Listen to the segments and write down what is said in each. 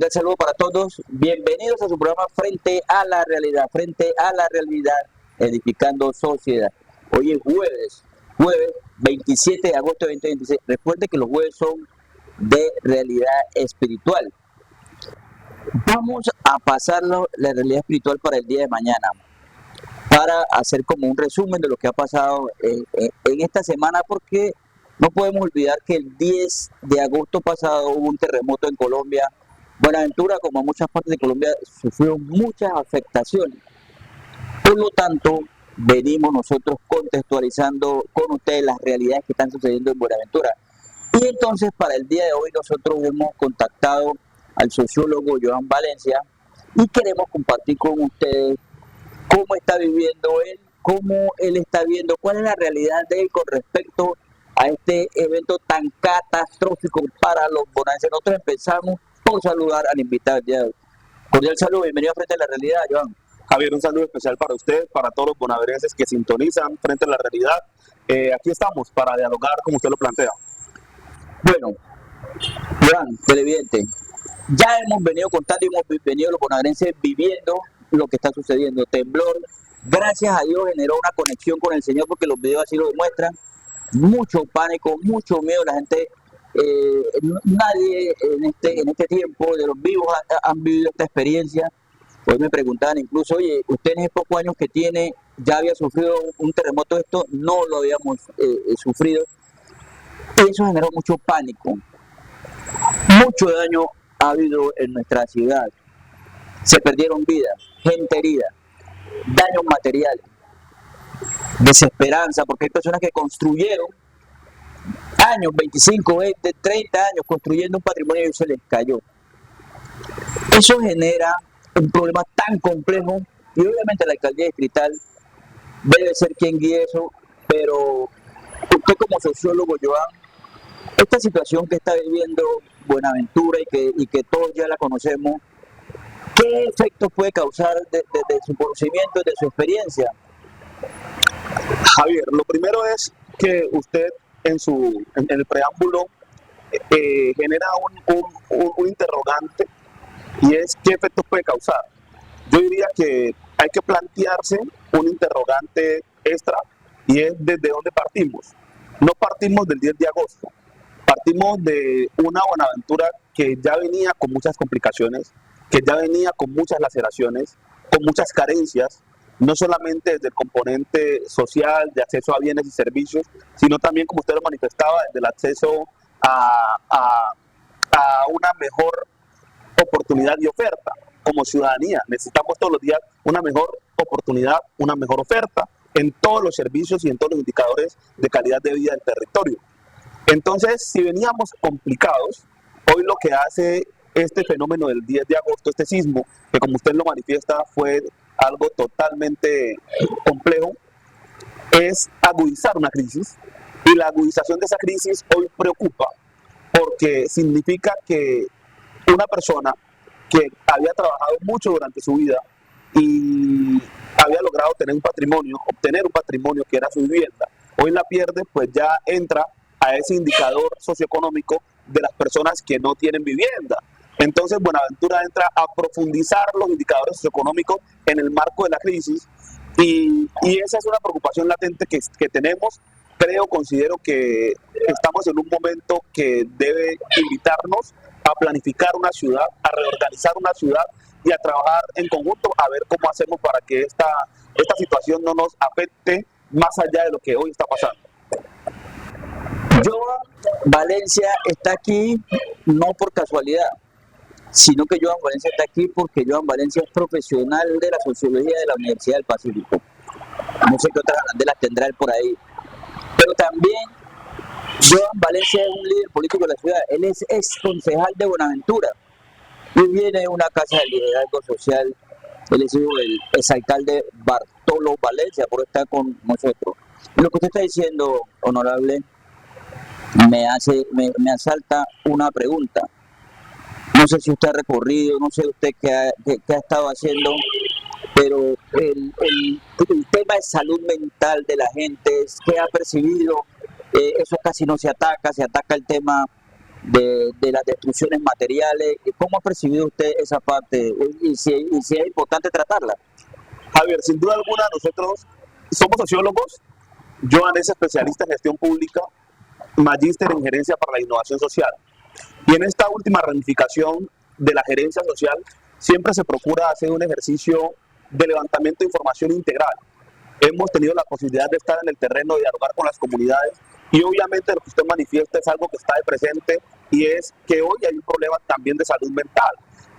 cordial saludo para todos. Bienvenidos a su programa Frente a la Realidad. Frente a la Realidad, edificando sociedad. Hoy es jueves 27 de agosto de 2026. Recuerde que los jueves son de realidad espiritual. Vamos a pasarnos la realidad espiritual para el día de mañana, para hacer como un resumen de lo que ha pasado en esta semana, porque no podemos olvidar que el 10 de agosto pasado hubo un terremoto en Colombia. Buenaventura, como muchas partes de Colombia, sufrió muchas afectaciones. Por lo tanto, venimos nosotros contextualizando con ustedes las realidades que están sucediendo en Buenaventura. Y entonces, para el día de hoy, nosotros hemos contactado al sociólogo Joan Valencia y queremos compartir con ustedes cómo está viviendo él, cómo él está viendo, cuál es la realidad de él con respecto a este evento tan catastrófico para los bonaerenses. Nosotros empezamos por saludar al invitado del día de hoy. Cordial saludo, bienvenido a Frente a la Realidad, Joan. Javier, un saludo especial para usted, para todos los bonaerenses que sintonizan Frente a la Realidad. Aquí estamos para dialogar como usted lo plantea. Bueno, Joan, televidente, ya hemos venido contando y hemos venido los bonaerenses viviendo lo que está sucediendo. Temblor, gracias a Dios, generó una conexión con el Señor, porque los videos así lo demuestran. Mucho pánico, mucho miedo, la gente, nadie en este tiempo de los vivos han vivido esta experiencia. Hoy me preguntaban incluso, oye, usted en esos pocos años que tiene, ya había sufrido un terremoto, esto no lo habíamos sufrido. Eso generó mucho pánico, mucho daño ha habido en nuestra ciudad. Se perdieron vidas, gente herida, daños materiales, desesperanza, porque hay personas que construyeron años, 25, 20, 30 años construyendo un patrimonio y se les cayó. Eso genera un problema tan complejo y obviamente la alcaldía distrital debe ser quien guíe eso, pero usted como sociólogo, Joan, esta situación que está viviendo Buenaventura y que todos ya la conocemos, ¿qué efectos puede causar desde su conocimiento, de su experiencia? Javier, lo primero es que usted en el preámbulo genera un interrogante, y es qué efectos puede causar. Yo diría que hay que plantearse un interrogante extra, y es desde dónde partimos. No partimos del 10 de agosto, partimos de una Buenaventura que ya venía con muchas complicaciones, que ya venía con muchas laceraciones, con muchas carencias, no solamente desde el componente social, de acceso a bienes y servicios, sino también, como usted lo manifestaba, desde el acceso a una mejor oportunidad y oferta. Como ciudadanía necesitamos todos los días una mejor oportunidad, una mejor oferta en todos los servicios y en todos los indicadores de calidad de vida del territorio. Entonces, si veníamos complicados, hoy lo que hace este fenómeno del 10 de agosto, este sismo, que como usted lo manifiesta fue algo totalmente complejo, es agudizar una crisis, y la agudización de esa crisis hoy preocupa, porque significa que una persona que había trabajado mucho durante su vida y había logrado obtener un patrimonio que era su vivienda, hoy la pierde, pues ya entra a ese indicador socioeconómico de las personas que no tienen vivienda. Entonces Buenaventura entra a profundizar los indicadores socioeconómicos en el marco de la crisis, y esa es una preocupación latente que tenemos. Considero que estamos en un momento que debe invitarnos a planificar una ciudad, a reorganizar una ciudad y a trabajar en conjunto a ver cómo hacemos para que esta situación no nos afecte más allá de lo que hoy está pasando. Joan Valencia está aquí no por casualidad, sino que Joan Valencia está aquí porque Joan Valencia es profesional de la sociología de la Universidad del Pacífico. No sé qué otras arandelas tendrá él por ahí. Pero también Joan Valencia es un líder político de la ciudad. Él es ex concejal de Buenaventura y viene de una casa de liderazgo social. Él es hijo del exalcalde Bartolo Valencia, por estar con nosotros. Y lo que usted está diciendo, honorable, me asalta una pregunta. No sé si usted ha recorrido, no sé usted qué ha estado haciendo, pero el tema de salud mental de la gente, ¿qué ha percibido? Eso casi no se ataca el tema de las destrucciones materiales. ¿Cómo ha percibido usted esa parte? Y si es importante tratarla. Javier, sin duda alguna nosotros somos sociólogos. Joan es especialista en gestión pública, magíster en gerencia para la innovación social. Y en esta última ramificación de la gerencia social siempre se procura hacer un ejercicio de levantamiento de información integral. Hemos tenido la posibilidad de estar en el terreno, de dialogar con las comunidades, y obviamente lo que usted manifiesta es algo que está de presente, y es que hoy hay un problema también de salud mental.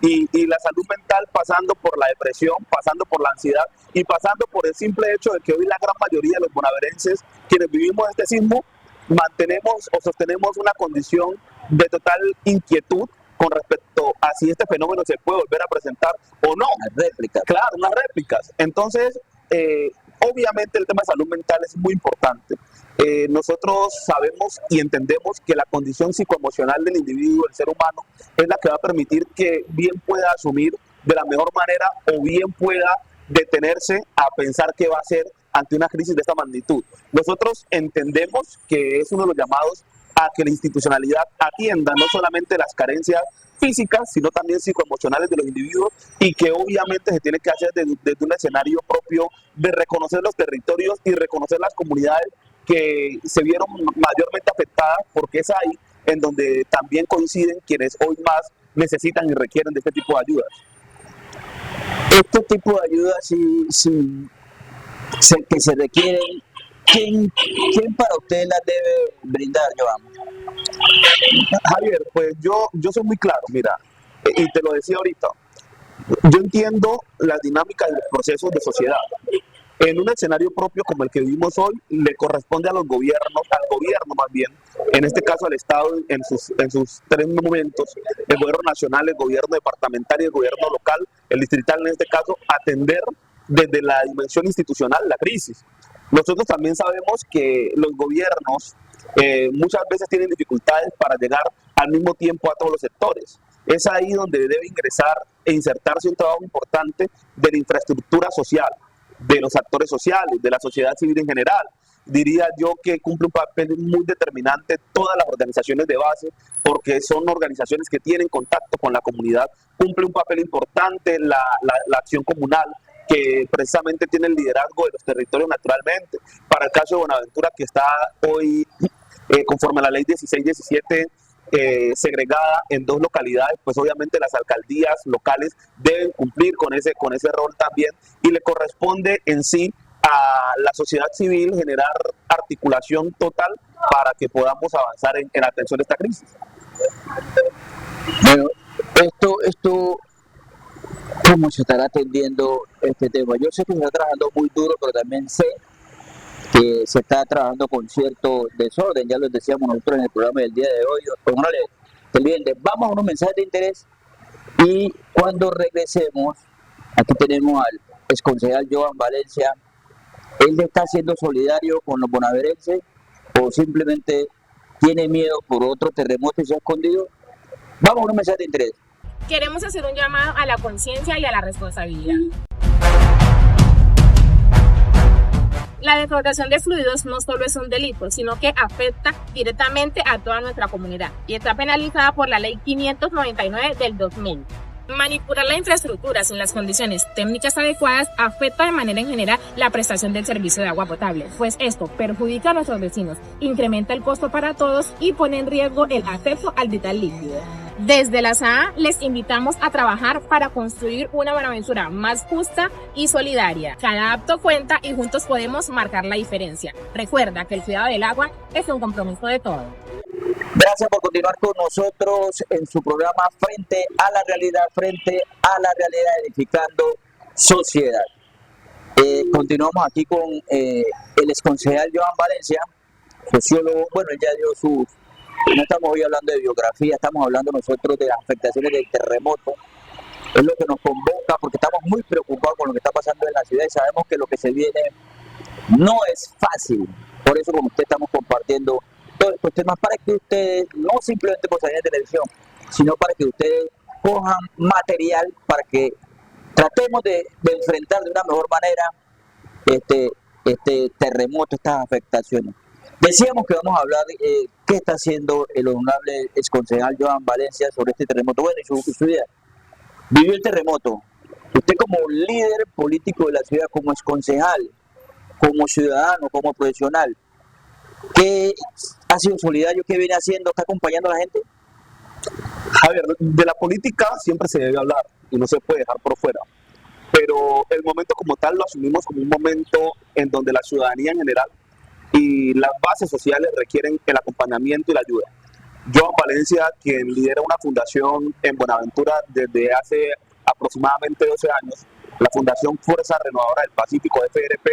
Y la salud mental, pasando por la depresión, pasando por la ansiedad y pasando por el simple hecho de que hoy la gran mayoría de los bonaerenses, quienes vivimos este sismo, mantenemos o sostenemos una condición de total inquietud con respecto a si este fenómeno se puede volver a presentar o no. Las réplicas. Claro, unas réplicas. Entonces, obviamente el tema de salud mental es muy importante. Nosotros sabemos y entendemos que la condición psicoemocional del individuo, del ser humano, es la que va a permitir que bien pueda asumir de la mejor manera o bien pueda detenerse a pensar qué va a hacer ante una crisis de esta magnitud. Nosotros entendemos que es uno de los llamados a que la institucionalidad atienda no solamente las carencias físicas, sino también psicoemocionales de los individuos, y que obviamente se tiene que hacer desde un escenario propio de reconocer los territorios y reconocer las comunidades que se vieron mayormente afectadas, porque es ahí en donde también coinciden quienes hoy más necesitan y requieren de este tipo de ayudas. Este tipo de ayudas que se requieren, ¿quién para usted las debe brindar, Joan? Javier, pues yo soy muy claro, mira, y te lo decía ahorita, yo entiendo las dinámicas y los procesos de sociedad. En un escenario propio como el que vivimos hoy, le corresponde a los gobiernos, al gobierno más bien, en este caso al Estado en sus tres momentos, el gobierno nacional, el gobierno departamental y el gobierno local, el distrital en este caso, atender desde la dimensión institucional la crisis. Nosotros también sabemos que los gobiernos muchas veces tienen dificultades para llegar al mismo tiempo a todos los sectores. Es ahí donde debe ingresar e insertarse un trabajo importante de la infraestructura social, de los actores sociales, de la sociedad civil en general. Diría yo que cumple un papel muy determinante todas las organizaciones de base, porque son organizaciones que tienen contacto con la comunidad. Cumple un papel importante la acción comunal, que precisamente tiene el liderazgo de los territorios naturalmente. Para el caso de Buenaventura, que está hoy conforme a la ley 1617, segregada en dos localidades, pues obviamente las alcaldías locales deben cumplir con ese rol también, y le corresponde en sí a la sociedad civil generar articulación total para que podamos avanzar en atención a esta crisis. Bueno, esto ¿cómo se estará atendiendo este tema? Yo sé que se está trabajando muy duro, pero también sé que se está trabajando con cierto desorden. Ya lo decíamos nosotros en el programa del día de hoy. Vamos a unos mensajes de interés, y cuando regresemos, aquí tenemos al exconcejal Joan Valencia. ¿Él está siendo solidario con los bonaerenses o simplemente tiene miedo por otro terremoto y se ha escondido? Vamos a unos mensajes de interés. Queremos hacer un llamado a la conciencia y a la responsabilidad. La defraudación de fluidos no solo es un delito, sino que afecta directamente a toda nuestra comunidad y está penalizada por la Ley 599 del 2000. Manipular la infraestructura sin las condiciones técnicas adecuadas afecta de manera en general la prestación del servicio de agua potable, pues esto perjudica a nuestros vecinos, incrementa el costo para todos y pone en riesgo el acceso al vital líquido. Desde la SAA les invitamos a trabajar para construir una Buenaventura más justa y solidaria. Cada acto cuenta y juntos podemos marcar la diferencia. Recuerda que el cuidado del agua es un compromiso de todos. Gracias por continuar con nosotros en su programa Frente a la Realidad, edificando sociedad. Continuamos aquí con el exconcejal Joan Valencia, sociólogo. Bueno, él ya dio no estamos hoy hablando de biografía, estamos hablando nosotros de las afectaciones del terremoto. Es lo que nos convoca, porque estamos muy preocupados con lo que está pasando en la ciudad y sabemos que lo que se viene no es fácil. Por eso con usted estamos compartiendo todos estos temas, para que ustedes, no simplemente por salir de televisión, sino para que ustedes cojan material para que tratemos de enfrentar de una mejor manera este terremoto, estas afectaciones. Decíamos que vamos a hablar ¿qué está haciendo el honorable exconcejal Joan Valencia sobre este terremoto? Bueno, y su idea. Vivió el terremoto. Usted como líder político de la ciudad, como exconcejal, como ciudadano, como profesional, ¿qué ha sido solidario? ¿Qué viene haciendo? ¿Está acompañando a la gente? Javier, de la política siempre se debe hablar y no se puede dejar por fuera. Pero el momento como tal lo asumimos como un momento en donde la ciudadanía en general y las bases sociales requieren el acompañamiento y la ayuda. Joan Valencia, quien lidera una fundación en Buenaventura desde hace aproximadamente 12 años, la Fundación Fuerza Renovadora del Pacífico, FRP,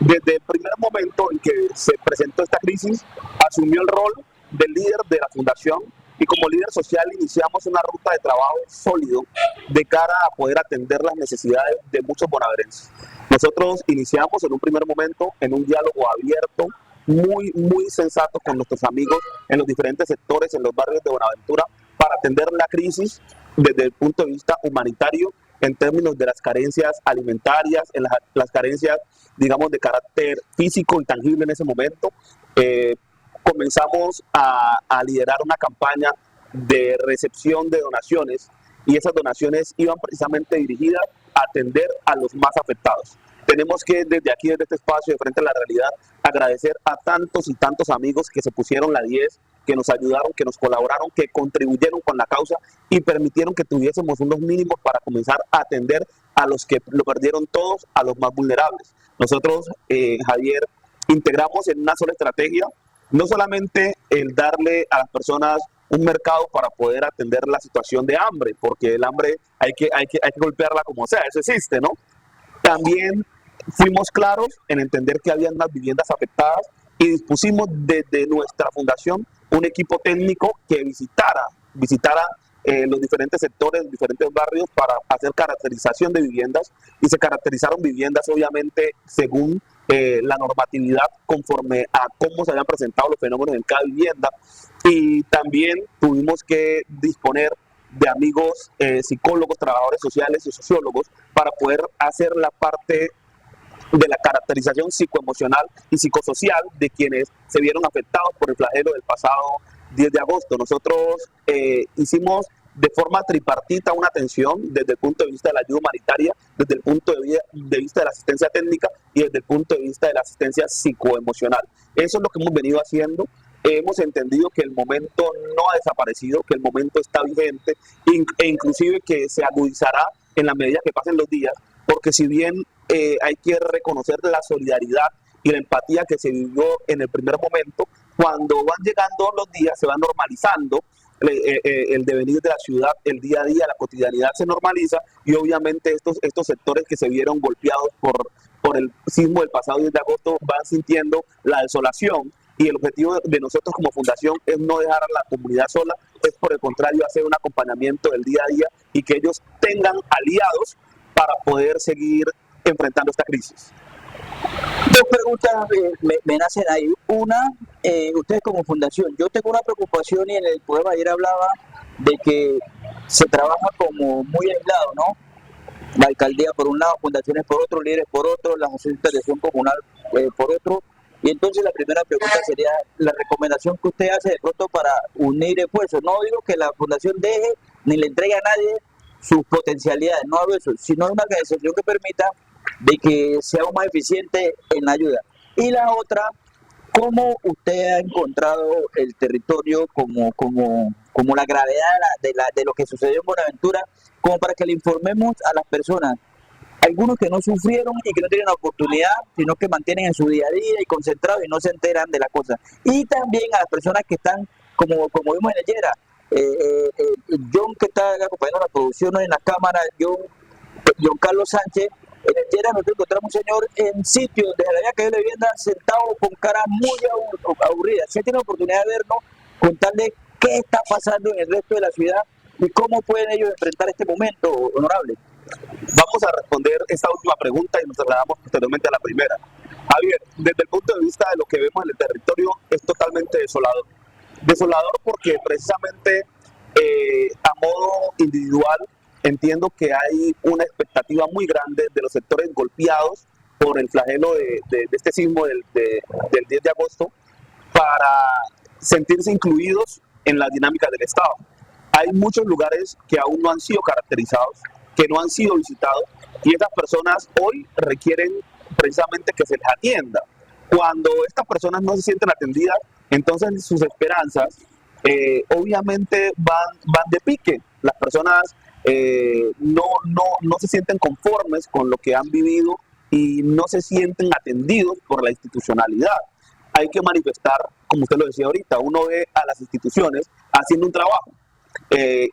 desde el primer momento en que se presentó esta crisis, asumió el rol del líder de la fundación y como líder social iniciamos una ruta de trabajo sólido de cara a poder atender las necesidades de muchos bonaerenses. Nosotros iniciamos en un primer momento en un diálogo abierto, muy sensato con nuestros amigos en los diferentes sectores, en los barrios de Buenaventura, para atender la crisis desde el punto de vista humanitario, en términos de las carencias alimentarias, en las carencias, digamos, de carácter físico y tangible en ese momento. Comenzamos a liderar una campaña de recepción de donaciones y esas donaciones iban precisamente dirigidas a atender a los más afectados. Tenemos que desde aquí, desde este espacio de Frente a la Realidad, agradecer a tantos y tantos amigos que se pusieron la 10, que nos ayudaron, que nos colaboraron, que contribuyeron con la causa y permitieron que tuviésemos unos mínimos para comenzar a atender a los que lo perdieron todos, a los más vulnerables. Nosotros, Javier, integramos en una sola estrategia, no solamente el darle a las personas un mercado para poder atender la situación de hambre, porque el hambre hay que golpearla como sea, eso existe, ¿no? También fuimos claros en entender que había unas viviendas afectadas y dispusimos desde nuestra fundación un equipo técnico que visitara los diferentes sectores, los diferentes barrios para hacer caracterización de viviendas y se caracterizaron viviendas obviamente según la normatividad conforme a cómo se habían presentado los fenómenos en cada vivienda y también tuvimos que disponer de amigos psicólogos, trabajadores sociales y sociólogos para poder hacer la parte de la caracterización psicoemocional y psicosocial de quienes se vieron afectados por el flagelo del pasado 10 de agosto. Nosotros hicimos de forma tripartita una atención desde el punto de vista de la ayuda humanitaria, desde el punto de vista de la asistencia técnica y desde el punto de vista de la asistencia psicoemocional. Eso es lo que hemos venido haciendo. Hemos entendido que el momento no ha desaparecido, que el momento está vigente e inclusive que se agudizará en la medida que pasen los días, porque si bien hay que reconocer la solidaridad y la empatía que se vivió en el primer momento, cuando van llegando los días se va normalizando el devenir de la ciudad, el día a día, la cotidianidad se normaliza y obviamente estos sectores que se vieron golpeados por el sismo del pasado 10 de agosto van sintiendo la desolación. Y el objetivo de nosotros como fundación es no dejar a la comunidad sola, es por el contrario hacer un acompañamiento del día a día y que ellos tengan aliados para poder seguir enfrentando esta crisis. Dos preguntas me nacen ahí. Una, ustedes como fundación, yo tengo una preocupación y en el programa ayer hablaba de que se trabaja como muy aislado, ¿no? La alcaldía por un lado, fundaciones por otro, líderes por otro, la asociación de acción comunal por otro. Y entonces la primera pregunta sería la recomendación que usted hace de pronto para unir esfuerzos. No digo que la fundación deje ni le entregue a nadie sus potencialidades, no hablo de eso, sino una organización que permita de que sea más eficiente en la ayuda. Y la otra, ¿cómo usted ha encontrado el territorio como la gravedad de lo que sucedió en Buenaventura, como para que le informemos a las personas? Algunos que no sufrieron y que no tienen la oportunidad, sino que mantienen en su día a día y concentrados y no se enteran de la cosa. Y también a las personas que están, como vimos en Leyera, John que está acompañando la producción en la cámara, John Carlos Sánchez, en Leyera nosotros encontramos un señor en sitio donde se le había caído la vivienda sentado con cara muy aburrida. Si tiene la oportunidad de vernos, contarle qué está pasando en el resto de la ciudad y cómo pueden ellos enfrentar este momento, honorable. Vamos a responder esta última pregunta y nos trasladamos posteriormente a la primera. Javier, desde el punto de vista de lo que vemos en el territorio, es totalmente desolador. Desolador porque precisamente a modo individual entiendo que hay una expectativa muy grande de los sectores golpeados por el flagelo de este sismo del 10 de agosto para sentirse incluidos en las dinámicas del Estado. Hay muchos lugares que aún no han sido caracterizados, que no han sido visitados, y estas personas hoy requieren precisamente que se les atienda. Cuando estas personas no se sienten atendidas, entonces sus esperanzas obviamente van de pique. Las personas no se sienten conformes con lo que han vivido y no se sienten atendidos por la institucionalidad. Hay que manifestar, como usted lo decía ahorita, uno ve a las instituciones haciendo un trabajo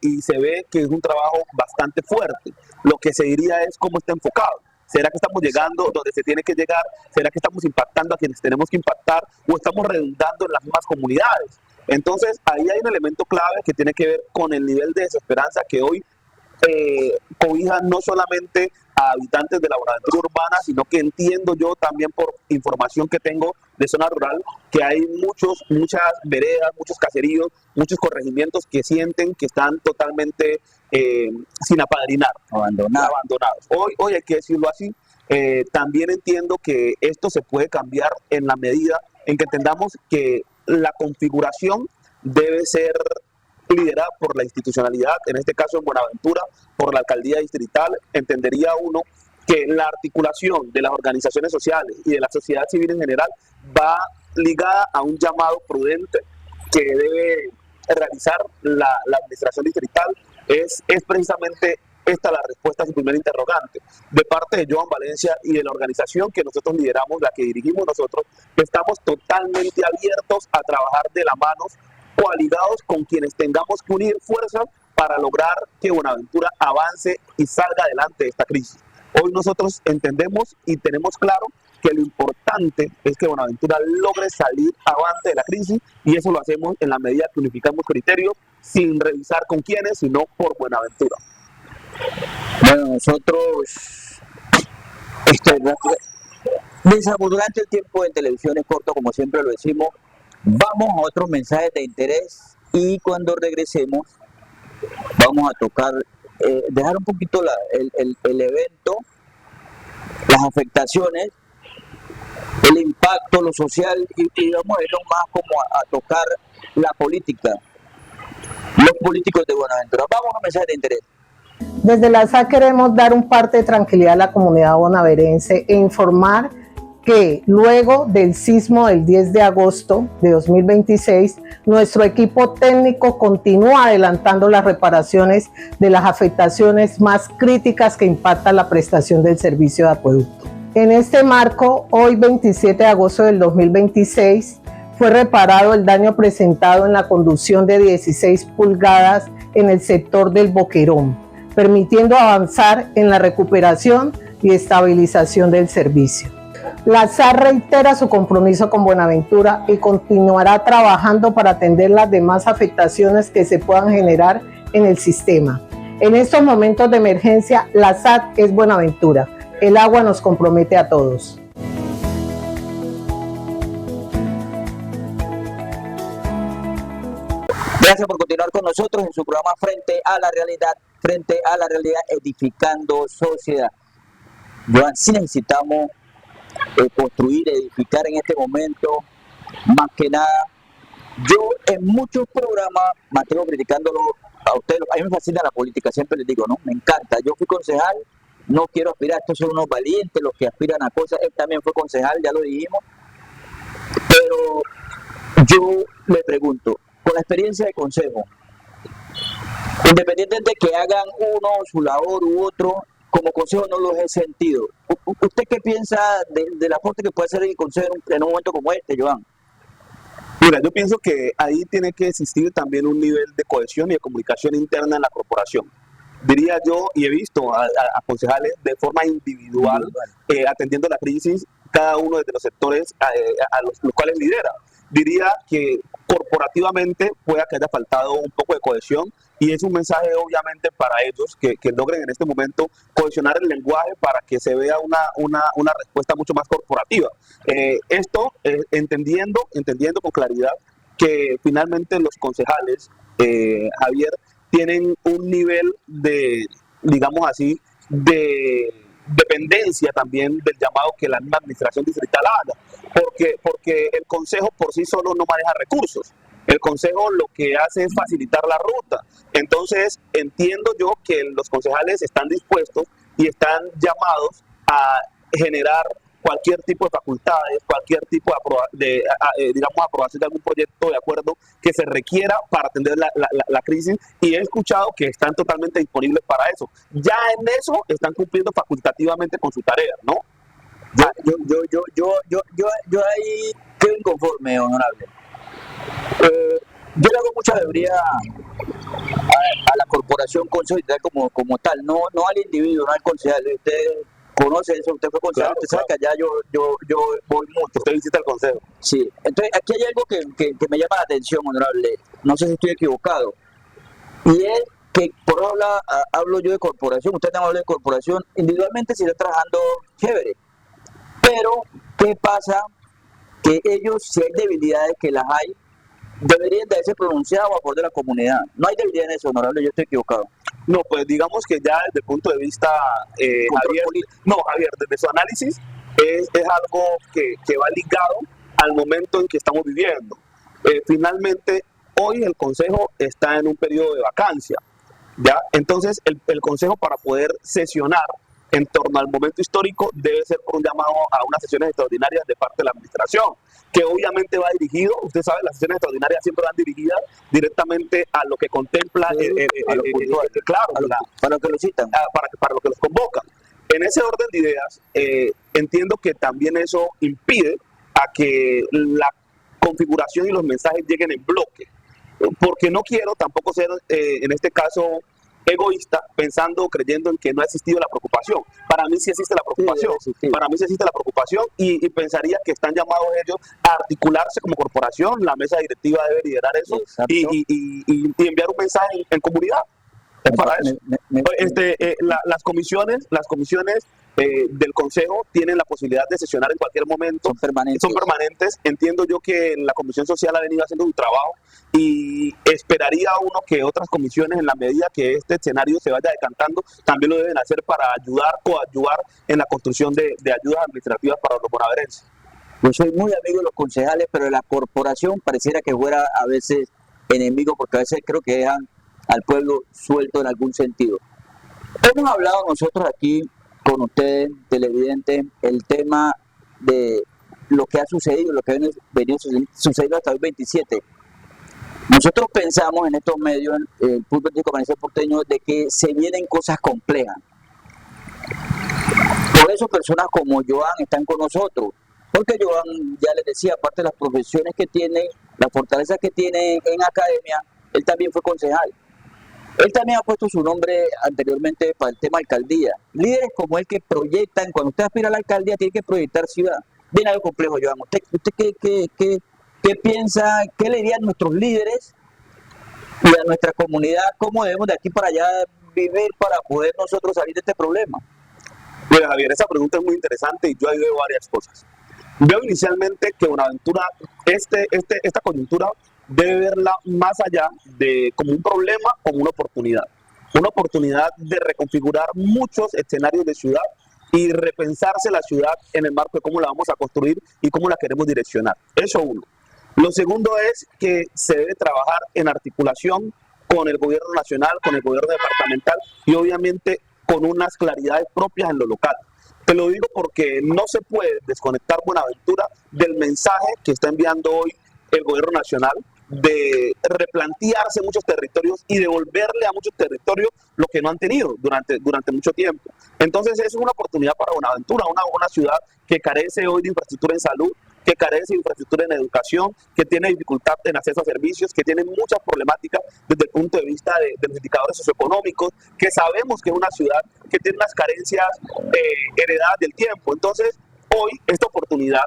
y se ve que es un trabajo bastante fuerte. Lo que se diría es cómo está enfocado. ¿Será que estamos llegando donde se tiene que llegar? ¿Será que estamos impactando a quienes tenemos que impactar? ¿O estamos redundando en las mismas comunidades? Entonces, ahí hay un elemento clave que tiene que ver con el nivel de desesperanza que hoy cobija no solamente a habitantes de la Buenaventura urbana, sino que entiendo yo también por información que tengo de zona rural, que hay muchas veredas, muchos caseríos, muchos corregimientos que sienten que están totalmente sin apadrinar, abandonados. Hoy hay que decirlo así. También entiendo que esto se puede cambiar en la medida en que entendamos que la configuración debe ser liderada por la institucionalidad, en este caso en Buenaventura, por la alcaldía distrital. Entendería uno que la articulación de las organizaciones sociales y de la sociedad civil en general va ligada a un llamado prudente que debe realizar la administración distrital. Es precisamente esta la respuesta a su primer interrogante. De parte de Joan Valencia y de la organización que nosotros lideramos, la que dirigimos nosotros, estamos totalmente abiertos a trabajar de la mano, coaligados con quienes tengamos que unir fuerzas para lograr que Buenaventura avance y salga adelante de esta crisis. Hoy nosotros entendemos y tenemos claro que lo importante es que Buenaventura logre salir avante de la crisis, y eso lo hacemos en la medida que unificamos criterios sin revisar con quiénes, sino por Buenaventura. Bueno, nosotros, desafortunadamente el tiempo en televisión es corto, como siempre lo decimos. Vamos a otros mensajes de interés y cuando regresemos vamos a tocar, dejar un poquito el evento, las afectaciones, el impacto, lo social, y vamos a irnos más como a tocar la política, los políticos de Buenaventura. Vamos a un mensaje de interés. Desde la SA queremos dar un parte de tranquilidad a la comunidad bonaverense e informar que luego del sismo del 10 de agosto de 2026, nuestro equipo técnico continúa adelantando las reparaciones de las afectaciones más críticas que impactan la prestación del servicio de acueducto. En este marco, hoy 27 de agosto del 2026, fue reparado el daño presentado en la conducción de 16 pulgadas en el sector del Boquerón, permitiendo avanzar en la recuperación y estabilización del servicio. La SAR reitera su compromiso con Buenaventura y continuará trabajando para atender las demás afectaciones que se puedan generar en el sistema. En estos momentos de emergencia, la SAR es Buenaventura. El agua nos compromete a todos. Gracias por continuar con nosotros en su programa Frente a la Realidad, edificando sociedad. Joan, sí necesitamos construir, edificar en este momento, más que nada. Yo en muchos programas mantengo criticándolo a ustedes. A mí me fascina la política, siempre les digo, ¿no? Me encanta. Yo fui concejal, no quiero aspirar, estos son unos valientes los que aspiran a cosas. Él también fue concejal, ya lo dijimos. Pero yo le pregunto, con la experiencia de consejo, independiente de que hagan uno su labor u otro, como consejo no los he sentido. ¿Usted qué piensa del aporte que puede hacer el consejo en un momento como este, Joan? Mira, yo pienso que ahí tiene que existir también un nivel de cohesión y de comunicación interna en la corporación. Diría yo, y he visto a concejales de forma individual atendiendo la crisis, cada uno de los sectores a los cuales lidera. Diría que corporativamente puede que haya faltado un poco de cohesión, y es un mensaje obviamente para ellos que logren en este momento cohesionar el lenguaje para que se vea una respuesta mucho más corporativa. Esto entendiendo con claridad que finalmente los concejales, Javier, tienen un nivel de, digamos así, de dependencia también del llamado que la misma administración distrital haga, porque el consejo por sí solo no maneja recursos. El consejo lo que hace es facilitar la ruta. Entonces, entiendo yo que los concejales están dispuestos y están llamados a generar cualquier tipo de facultades, cualquier tipo de digamos, aprobación de algún proyecto de acuerdo que se requiera para atender la crisis, y he escuchado que están totalmente disponibles para eso. Ya en eso están cumpliendo facultativamente con su tarea, ¿no? Yo ahí quedo inconforme, honorable. Yo le hago mucha debería a la corporación concejal como tal, no al individuo, no al concejal. Usted conoce eso, usted fue concejal, Claro, usted sabe que allá yo voy mucho. Usted visita el consejo. Sí, entonces aquí hay algo que me llama la atención, honorable, no sé si estoy equivocado, y es que por hablo yo de corporación, usted no habla de corporación, individualmente se está trabajando chévere, pero ¿qué pasa? Que ellos, si hay debilidades, que las hay, deberían de haberse pronunciado a favor de la comunidad. No hay debilidad en eso, honorable, yo estoy equivocado. No, pues digamos que ya desde el punto de vista, Javier, desde su análisis es algo que va ligado al momento en que estamos viviendo. Finalmente, hoy el Consejo está en un periodo de vacancia, ¿ya? Entonces, el Consejo, para poder sesionar en torno al momento histórico, debe ser por un llamado a unas sesiones extraordinarias de parte de la administración, que obviamente va dirigido, usted sabe, las sesiones extraordinarias siempre van dirigidas directamente a lo que contempla, para lo que lo citan, para lo que los convocan. En ese orden de ideas, entiendo que también eso impide a que la configuración y los mensajes lleguen en bloque, porque no quiero tampoco ser, en este caso, egoísta, pensando, creyendo en que no ha existido la preocupación. Para mí sí existe la preocupación, para mí sí existe la preocupación, y pensaría que están llamados ellos a articularse como corporación. La mesa directiva debe liderar eso y enviar un mensaje en comunidad. Es para eso. Las comisiones del Consejo tienen la posibilidad de sesionar en cualquier momento. Son permanentes. Entiendo yo que la Comisión Social ha venido haciendo su trabajo, y esperaría uno que otras comisiones, en la medida que este escenario se vaya decantando, también lo deben hacer para coadyuvar en la construcción de ayudas administrativas para los bonaerenses. Yo soy muy amigo de los concejales, pero de la corporación pareciera que fuera a veces enemigo, porque a veces creo que dejan al pueblo suelto en algún sentido. Hemos hablado nosotros aquí con ustedes, televidentes, el tema de lo que ha sucedido, lo que ha venido sucediendo hasta el 27. Nosotros pensamos en estos medios, el público comercial porteño, de que se vienen cosas complejas. Por eso personas como Joan están con nosotros, porque Joan, ya les decía, aparte de las profesiones que tiene, la fortaleza que tiene en academia, él también fue concejal. Él también ha puesto su nombre anteriormente para el tema de alcaldía. Líderes como él que proyectan, cuando usted aspira a la alcaldía, tiene que proyectar ciudad. Viene algo complejo, Joan. ¿Usted qué piensa, qué le dirían nuestros líderes y a nuestra comunidad, cómo debemos de aquí para allá vivir para poder nosotros salir de este problema? Mira, Javier, esa pregunta es muy interesante, y yo ahí veo varias cosas. Veo inicialmente que Buenaventura, esta coyuntura, debe verla más allá de como un problema, como una oportunidad de reconfigurar muchos escenarios de ciudad y repensarse la ciudad en el marco de cómo la vamos a construir y cómo la queremos direccionar. Eso uno. Lo segundo es que se debe trabajar en articulación con el gobierno nacional, con el gobierno departamental, y obviamente con unas claridades propias en lo local. Te lo digo porque no se puede desconectar Buenaventura del mensaje que está enviando hoy el gobierno nacional, de replantearse muchos territorios y devolverle a muchos territorios lo que no han tenido durante mucho tiempo. Entonces es una oportunidad para Buenaventura, una ciudad que carece hoy de infraestructura en salud, que carece de infraestructura en educación, que tiene dificultad en acceso a servicios, que tiene muchas problemáticas desde el punto de vista de los indicadores socioeconómicos, que sabemos que es una ciudad que tiene unas carencias heredadas del tiempo. Entonces hoy esta oportunidad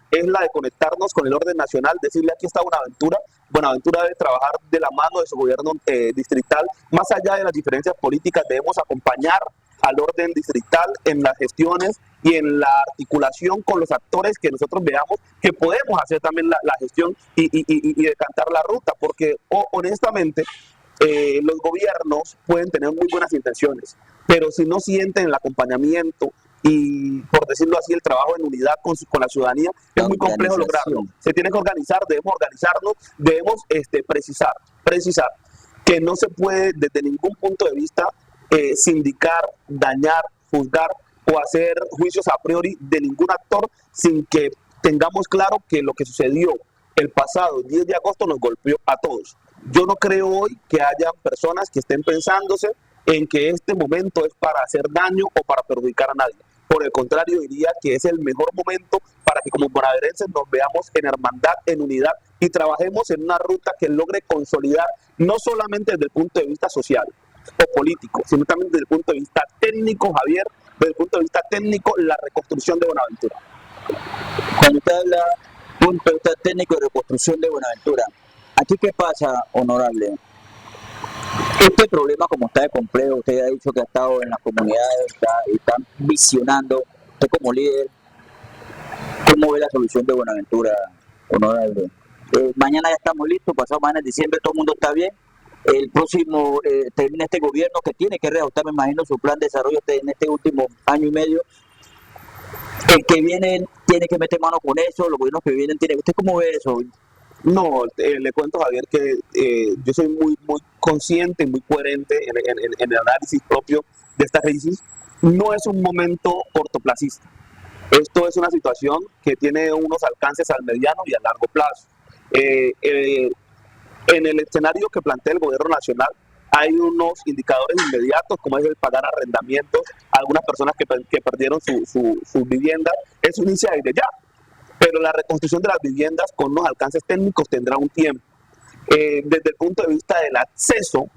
es la de conectarnos con el orden nacional, decirle: aquí está Buenaventura. Buenaventura debe trabajar de la mano de su gobierno distrital. Más allá de las diferencias políticas, debemos acompañar al orden distrital en las gestiones y en la articulación con los actores que nosotros veamos que podemos hacer también la gestión y decantar la ruta, porque honestamente los gobiernos pueden tener muy buenas intenciones, pero si no sienten el acompañamiento y, por decirlo así, el trabajo en unidad con la ciudadanía es muy complejo lograrlo. Se tiene que organizar, debemos organizarnos, debemos precisar que no se puede desde ningún punto de vista sindicar, dañar, juzgar o hacer juicios a priori de ningún actor sin que tengamos claro que lo que sucedió el pasado 10 de agosto nos golpeó a todos. Yo no creo hoy que haya personas que estén pensándose en que este momento es para hacer daño o para perjudicar a nadie. Por el contrario, diría que es el mejor momento para que como bonaerenses nos veamos en hermandad, en unidad y trabajemos en una ruta que logre consolidar no solamente desde el punto de vista social o político, sino también desde el punto de vista técnico, Javier, desde el punto de vista técnico, la reconstrucción de Buenaventura. Cuando usted habla punto de vista técnico de reconstrucción de Buenaventura, ¿aquí qué pasa, honorable? Este problema, como está de complejo, usted ha dicho que ha estado en las comunidades, está visionando, usted como líder, ¿cómo ve la solución de Buenaventura, honorable? Mañana ya estamos listos, pasado mañana en diciembre todo el mundo está bien. El próximo termina este gobierno que tiene que reajustar, me imagino, su plan de desarrollo en este último año y medio. El que viene tiene que meter mano con eso, los gobiernos que vienen tienen. ¿Usted cómo ve eso? No, le cuento, Javier, que yo soy muy consciente y muy coherente en el análisis propio de esta crisis. No es un momento cortoplacista. Esto es una situación que tiene unos alcances al mediano y a largo plazo. En el escenario que plantea el gobierno nacional hay unos indicadores inmediatos, como es el pagar arrendamientos a algunas personas que perdieron su vivienda. Eso inicia desde ya. Pero la reconstrucción de las viviendas con unos alcances técnicos tendrá un tiempo. Desde el punto de vista del acceso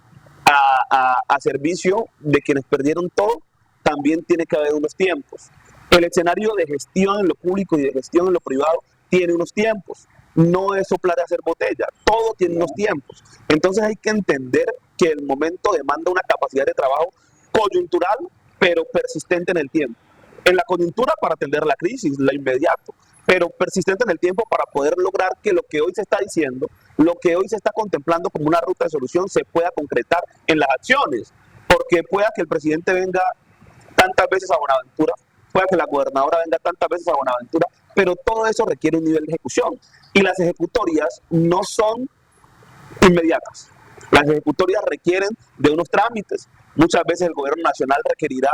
a servicio de quienes perdieron todo, también tiene que haber unos tiempos. El escenario de gestión en lo público y de gestión en lo privado tiene unos tiempos. No es soplar y hacer botella, todo tiene unos tiempos. Entonces hay que entender que el momento demanda una capacidad de trabajo coyuntural, pero persistente en el tiempo. En la coyuntura para atender la crisis, lo inmediato, pero persistente en el tiempo para poder lograr que lo que hoy se está diciendo, lo que hoy se está contemplando como una ruta de solución se pueda concretar en las acciones, porque pueda que el presidente venga tantas veces a Buenaventura, pueda que la gobernadora venga tantas veces a Buenaventura, pero todo eso requiere un nivel de ejecución y las ejecutorias no son inmediatas. Las ejecutorias requieren de unos trámites. Muchas veces el gobierno nacional requerirá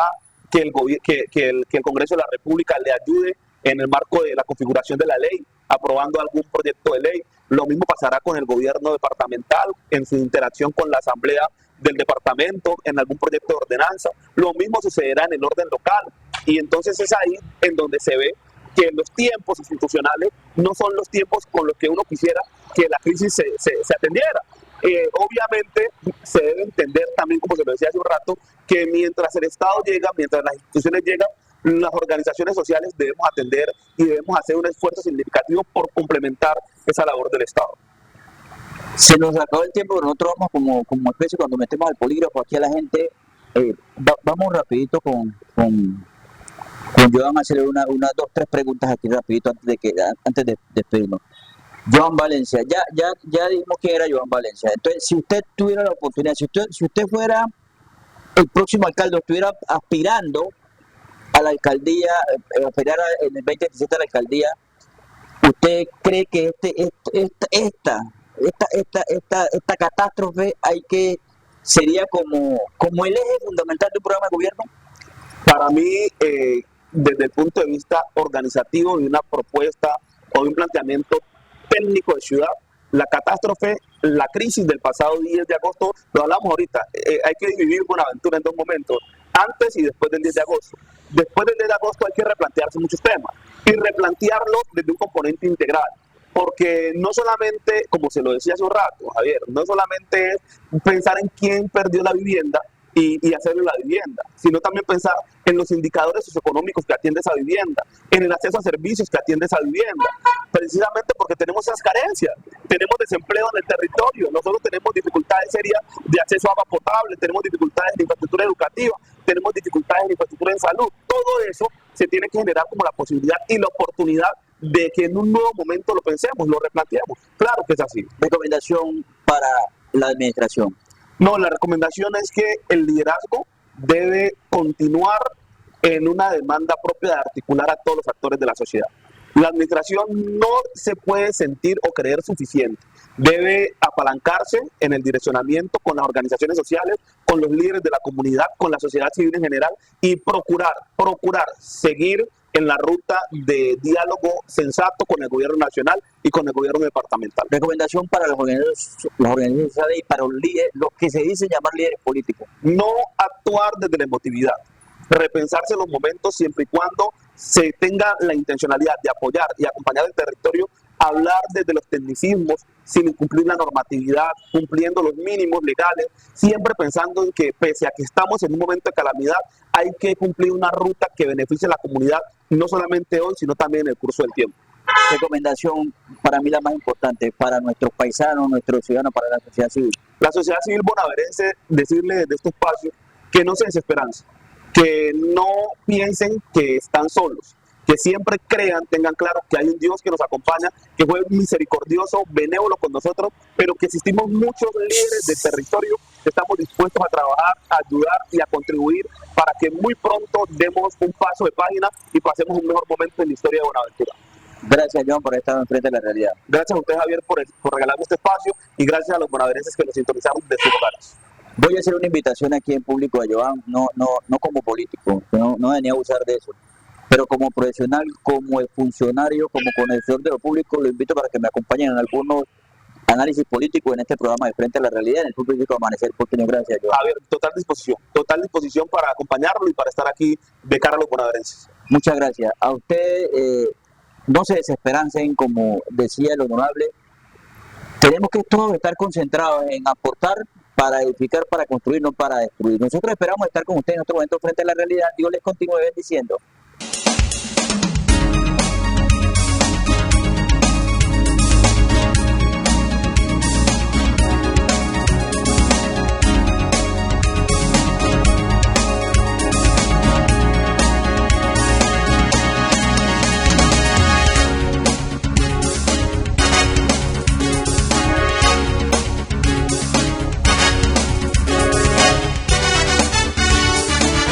que el Congreso de la República le ayude en el marco de la configuración de la ley, aprobando algún proyecto de ley. Lo mismo pasará con el gobierno departamental en su interacción con la asamblea del departamento, en algún proyecto de ordenanza. Lo mismo sucederá en el orden local. Y entonces es ahí en donde se ve que los tiempos institucionales no son los tiempos con los que uno quisiera que la crisis se atendiera. Obviamente se debe entender también, como se lo decía hace un rato, que mientras el Estado llega, mientras las instituciones llegan, las organizaciones sociales debemos atender y debemos hacer un esfuerzo significativo por complementar esa labor del Estado. Se nos acabó el tiempo, pero nosotros vamos como especie cuando metemos al polígrafo aquí a la gente. Vamos rapidito con Joan a hacerle unas 2-3 preguntas aquí rapidito antes de despedirnos. Joan Valencia, ya dijimos quién era Joan Valencia. Entonces, si usted tuviera la oportunidad, si usted fuera el próximo alcalde, estuviera aspirando a la alcaldía, aspirar en el 2017 a la alcaldía, ¿usted cree que esta catástrofe sería como el eje fundamental de un programa de gobierno? Para mí, desde el punto de vista organizativo y una propuesta o un planteamiento técnico de ciudad, la catástrofe, la crisis del pasado 10 de agosto, lo hablamos ahorita, hay que dividir Buenaventura en dos momentos, antes y después del 10 de agosto. Después del 10 de agosto hay que replantearse muchos temas y replantearlo desde un componente integral. Porque no solamente, como se lo decía hace un rato, Javier, no solamente es pensar en quién perdió la vivienda y hacerle la vivienda, sino también pensar en los indicadores socioeconómicos que atiende esa vivienda, en el acceso a servicios que atiende esa vivienda, precisamente porque tenemos esas carencias, tenemos desempleo en el territorio, nosotros tenemos dificultades serias de acceso a agua potable, tenemos dificultades de infraestructura educativa, tenemos dificultades de infraestructura en salud, todo eso se tiene que generar como la posibilidad y la oportunidad de que en un nuevo momento lo pensemos, lo replanteemos. Claro que es así. Recomendación para la administración. No, la recomendación es que el liderazgo debe continuar en una demanda propia de articular a todos los actores de la sociedad. La administración no se puede sentir o creer suficiente. Debe apalancarse en el direccionamiento con las organizaciones sociales, con los líderes de la comunidad, con la sociedad civil en general y procurar seguir en la ruta de diálogo sensato con el gobierno nacional y con el gobierno departamental. Recomendación para los organizaciones sociales y para los líderes, los que se dicen llamar líderes políticos. No actuar desde la emotividad, repensarse los momentos siempre y cuando se tenga la intencionalidad de apoyar y acompañar el territorio, hablar desde los tecnicismos sin incumplir la normatividad, cumpliendo los mínimos legales, siempre pensando en que pese a que estamos en un momento de calamidad, hay que cumplir una ruta que beneficie a la comunidad, no solamente hoy, sino también en el curso del tiempo. Recomendación para mí la más importante, para nuestros paisanos, nuestros ciudadanos, para la sociedad civil. La sociedad civil bonaerense, decirle desde este espacio que no se desesperanza, que no piensen que están solos, que siempre crean, tengan claro que hay un Dios que nos acompaña, que fue misericordioso, benévolo con nosotros, pero que existimos muchos líderes del territorio que estamos dispuestos a trabajar, a ayudar y a contribuir para que muy pronto demos un paso de página y pasemos un mejor momento en la historia de Buenaventura. Gracias, John, por estar enfrente de la realidad. Gracias a usted, Javier, por regalarme este espacio y gracias a los bonaverenses que nos sintonizaron de sus hogares. Voy a hacer una invitación aquí en público a Joan, no como político, no venía a abusar de eso, pero como profesional, como funcionario, como conocedor de lo público, lo invito para que me acompañen en algunos análisis políticos en este programa de Frente a la Realidad, en el público Amanecer Porteño. Gracias, Joan. Javier, total disposición para acompañarlo y para estar aquí de cara a los bonaverenses. Muchas gracias. A usted, no se desesperancen, como decía el honorable, tenemos que todos estar concentrados en aportar para edificar, para construir, no para destruir. Nosotros esperamos estar con ustedes en otro momento Frente a la Realidad. Dios les continúe bendiciendo.